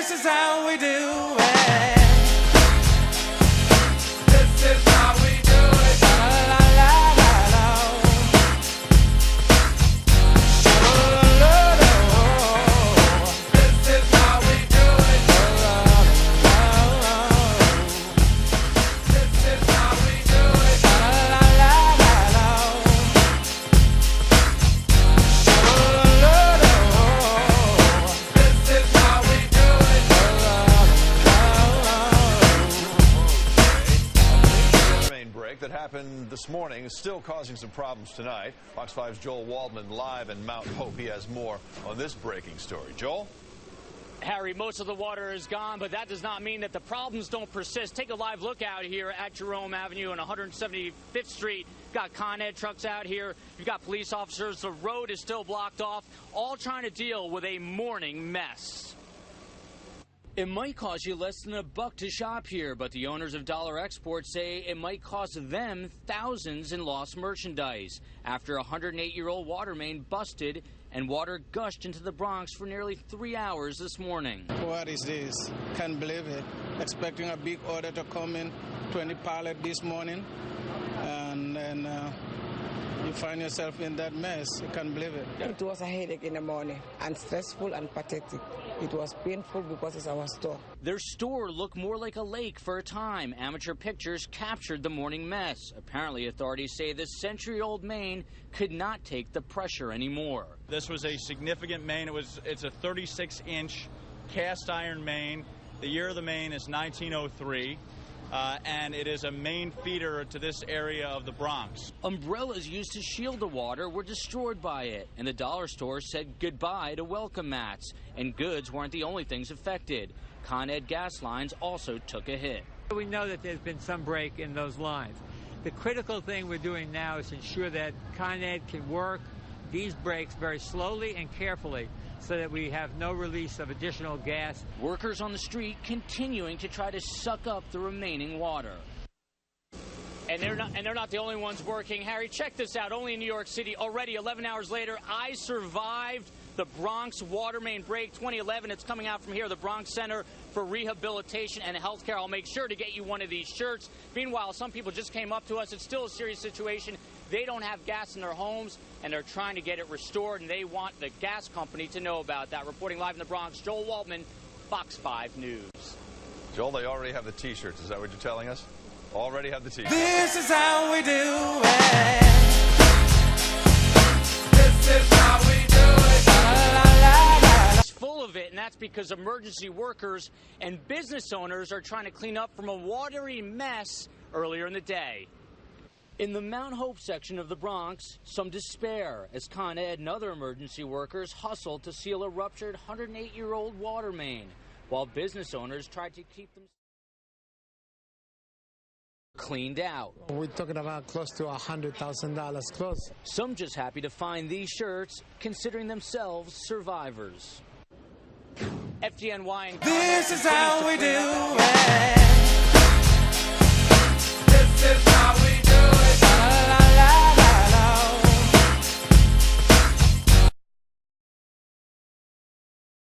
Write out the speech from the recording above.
This is how we do it. This is how we do it. La la la la la. La la la la. This is how we do it. La la la la. This is how we do it. La la la la la. La la la la. This is how we do it. Rain break that happened this morning is still causing some problems tonight. Fox 5's Joel Waldman live in Mount Hope. He has more on this breaking story. Joel? Harry, most of the water is gone, but that does not mean that the problems don't persist. Take a live look out here at Jerome Avenue and 175th Street. You've got Con Ed trucks out here. You've got police officers. The road is still blocked off, all trying to deal with a morning mess. It might cost you less than $1 to shop here, but the owners of Dollar Exports say it might cost them thousands in lost merchandise after a 108-year-old water main busted and water gushed into the Bronx for nearly 3 hours this morning. What is this? Can't believe it. Expecting a big order to come in, 20 pallets this morning, and then you find yourself in that mess. You can't believe it. It was a headache in the morning, and stressful and pathetic. It was painful because it's our store. Their store looked more like a lake for a time. Amateur pictures captured the morning mess. Apparently, authorities say this century-old main could not take the pressure anymore. This was a significant main. It's a 36-inch cast iron main. The year of the main is 1903. And it is a main feeder to this area of the Bronx. Umbrellas used to shield the water were destroyed by it, and the dollar store said goodbye to welcome mats. And goods weren't the only things affected. Con Ed gas lines also took a hit. We know that there's been some break in those lines. The critical thing we're doing now is ensure that Con Ed can work these breaks very slowly and carefully, so that we have no release of additional gas. Workers on the street continuing to try to suck up the remaining water. And they're not the only ones working. Harry, check this out. Only in New York City, already 11 hours later, I survived the Bronx water main break 2011. It's coming out from here, the Bronx Center for Rehabilitation and Healthcare. I'll make sure to get you one of these shirts. Meanwhile, some people just came up to us. It's still a serious situation. They don't have gas in their homes, and they're trying to get it restored, and they want the gas company to know about that. Reporting live in the Bronx, Joel Waldman, Fox 5 News. Joel, they already have the T-shirts. Is that what you're telling us? Already have the T-shirts. This is how we do it. This is how we do it. La la la la. It's full of it, and that's because emergency workers and business owners are trying to clean up from a watery mess earlier in the day. In the Mount Hope section of the Bronx, some despair as Con Ed and other emergency workers hustled to seal a ruptured 108-year-old water main, while business owners tried to keep them cleaned out. We're talking about close to $100,000 close. Some just happy to find these shirts, considering themselves survivors. FDNY and This is how we do it.